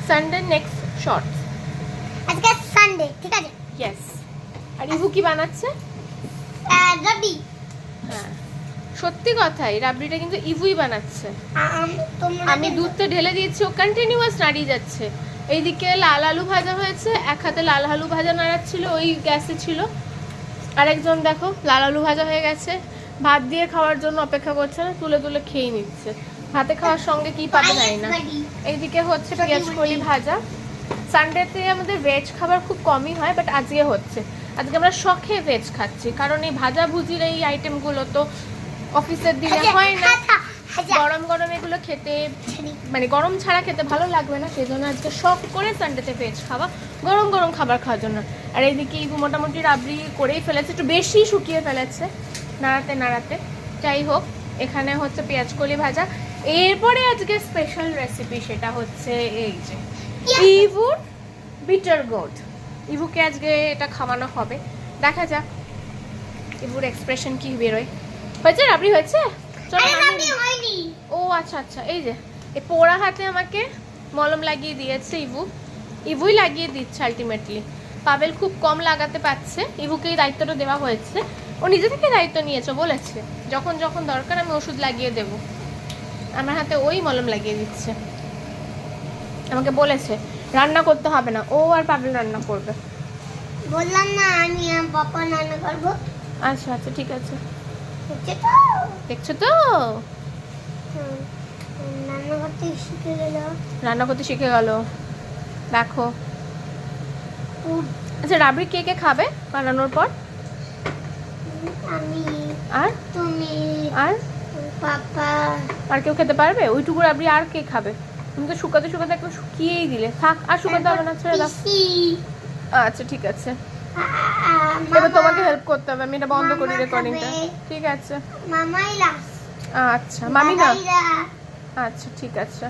Sunday next shorts. আজকে Sunday, ঠিক আছে? ইয়েস। আর ইভু কি বানাচ্ছে? রাবড়ি। হ্যাঁ, সত্যি কথাই, রাবড়িটা কিন্তু ইভুই বানাচ্ছে। আমি দুধটা ঢেলে দিয়েছি, ও কন্টিনিউয়াস নাড়িয়ে যাচ্ছে। এইদিকে লাল আলু ভাজা হয়েছে, এক হাতে লাল আলু ভাজা নাড়াচ্ছিল, ওই গ্যাসে ছিল। আরেকজন দেখো লাল আলু ভাজা হয়ে গেছে, ভাত দিয়ে খাওয়ার জন্য অপেক্ষা করছে না, তুলে তুলে খেয়ে নিচ্ছে। ভাতে খাওয়ার সঙ্গে কি পাবে জানি না। এইদিকে হচ্ছে পেঁয়াজ কলি ভাজা। সানডেতে আমাদের ভেজ খাবার খুব কমই হয়, বাট আজকে হচ্ছে। আজকে আমরা শখে ভেজ খাচ্ছি, কারণ এই ভাজা ভুজির এই আইটেমগুলো তো অফিসের দিনে হয় না। গরম গরম এগুলো খেতে, মানে গরম ছাড়া খেতে ভালো লাগবে না, সেই জন্য আজকে শখ করে সানডেতে ভেজ খাওয়া, গরম গরম খাবার খাওয়ার জন্য। আর এইদিকে ইভু মোটামুটি রাবড়ি করেই ফেলেছে, একটু বেশি শুকিয়ে ফেলেছে নাড়াতে নাড়াতে। যাই হোক, এখানে হচ্ছে পেঁয়াজ কলি ভাজা। এরপরে আজকে স্পেশাল রেসিপি, সেটা হচ্ছে এই যে ইভুর বিটার গোট। ইভুকে আজকে এটা খাওয়ানো হবে, দেখা যাক ইভুর এক্সপ্রেশন কি বেরোয়। হয়েছে রাবড়ি হয়েছে? ও আচ্ছা আচ্ছা, এই যে এই পোড়া হাতে আমাকে মলম লাগিয়ে দিয়েছে ইভুই লাগিয়ে দিচ্ছে আলটিমেটলি। পাবেল খুব কম লাগাতে পারছে, ইভুকে এই দায়িত্বটা দেওয়া হয়েছে। ও নিজে থেকে দায়িত্ব নিয়েছে, বলেছে যখন যখন দরকার আমি ওষুধ লাগিয়ে দেব। আমার হাতে ওই মলম লাগিয়ে দিচ্ছে। আমাকে বলেছে রান্না করতে হবে না, ও আর পাবেল রান্না করবে। বললাম না আমি পাপা রান্না করবো। আচ্ছা আচ্ছা, ঠিক আছে। দেখছো তো রান্না করতে শিখে গেল। রান্না করতে শিখে গেল, দেখো। আচ্ছা, রাবড়ি কে কে খাবে বানানোর পর? আমি, আর তুমি, আর পাপা। আর কেউ খেতে পারবে ওইটুকু রাবড়ি? আর কে খাবে? তুমি তো শুকাতে শুকাতে একটু শুকিয়েই দিলে, থাক আর শুকাতে হবে না, ছেড়ে দাও। আচ্ছা ঠিক আছে, এবার তোমাকে হেল্প করতে হবে, আমি এটা বন্ধ করি রেকর্ডিংটা। ঠিক আছে, মামাই লাস্ট। আচ্ছা মামি না, আচ্ছা ঠিক আছে।